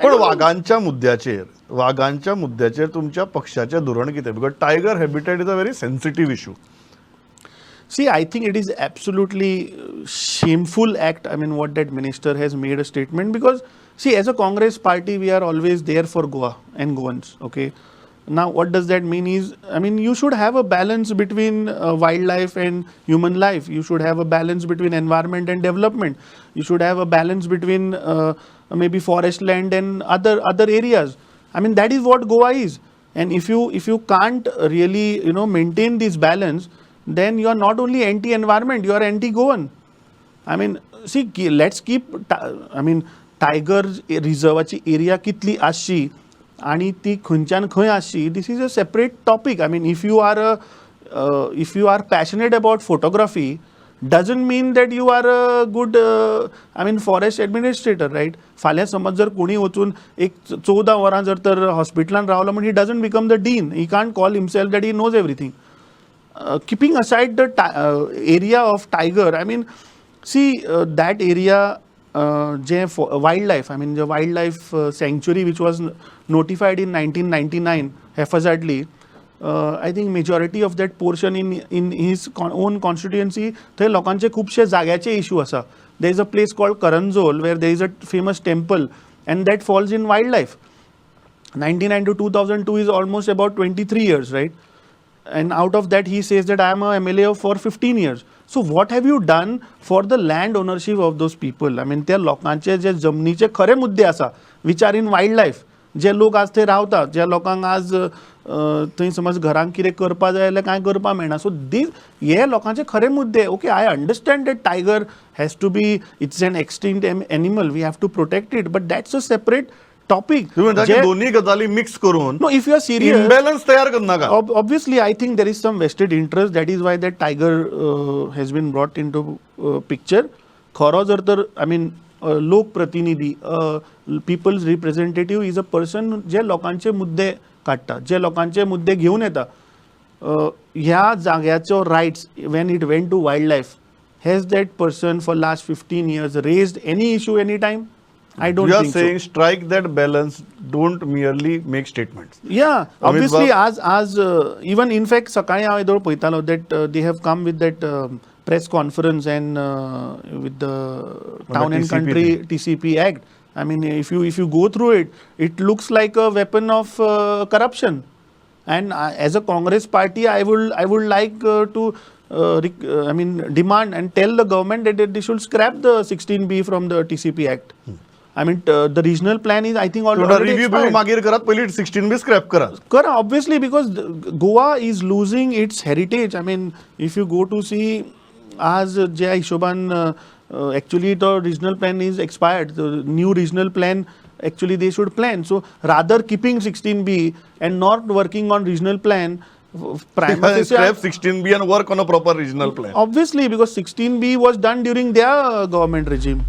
पण वाघांच्या मुद्द्याचेर तुमच्या पक्षाचें धोरण कितें? Because tiger habitat is a very sensitive issue. See, I think it is absolutely shameful act. I mean, what that minister has made a statement, because see, as a Congress party, we are always there for Goa and Goans. Okay. Now, what does that mean is, I mean, you should have a balance between wildlife and human life. You should have a balance between environment and development. You should have a balance between maybe forest land and other areas. I mean, that is what Goa is. And if you can't really, maintain this balance, then you are not only anti-environment, you are anti-Goan. I mean, see, let's keep, tiger reserve area kitli आसची आणि ती खंयच्यान खंय आसची, this is a separate topic. I mean, if you are passionate about photography, doesn't mean that you are a good forest administrator, right? फाल्यां समज जर कोणी वचून एक 14 वरां जर तर हॉस्पिटलान रावलो म्हणून he doesn't become the dean. He can't call himself that he knows everything. Keeping aside the area of tiger, I mean, see, that area, wildlife, I mean, the wildlife sanctuary which was notified in 1999 haphazardly, I think majority of that portion in his own constituency, they लोकांचे खूबशे जाग्याचे issue आसा. There is a place called Karanjol where there is a famous temple, and that falls in wildlife. 99 to 2002 is almost about 23 years, right? And out of that, he says that I am a MLA for 15 years. So what have you done for the land ownership of those people? I mean, त्या लोकांचे जे जमनीचे खरे मुद्दे आसा, which are in wildlife, जे लोक आज थंय रावतात, ज्या लोकांक आज थंय समज घरांक कितें करपा जाय जाल्यार कांय करपा मेळना. सो हे लोकांचे खरे मुद्दे. Okay, I understand that tiger has to be, it's an extinct animal, we have to protect it, but that's a separate topic. दोन्ही गजाली मिक्स करून, no, if you are serious, imbalance तयार करनाका. Obviously, I think there is some vested interest. That is why that tiger has been brought into picture. खरो जर तर, I mean, लोक प्रतिनिधी, people's representative is a person जे लोकांचे मुद्दे काढता, जे लोकांचे मुद्दे घेऊन येता. ह्या जाग्याचो rights when it went to wildlife, has that person for last 15 years raised any issue any time? I don't think so. You are saying strike that balance, don't merely make statements. Yeah, obviously, as even in fact, सकाळी हांव येदोळ पळयतालो that they have come with that press conference and with the Town and Country TCP Act. I mean, if you go through it, it looks like a weapon of corruption. And as a Congress party, I would like to demand and tell the government that they should scrap the 16B from the TCP Act. I mean, the regional plan is, I think, already review expired. मागीर करात, पहिले 16B scrap करा. Obviously, because Goa is losing its heritage. I mean, if you go to see, as Jay Ishoban, actually the regional plan is expired. The new regional plan, actually they should plan. So rather keeping 16B and not working on regional plan, scrap 16B and work on a proper regional plan. Obviously, because 16B was done during their government regime.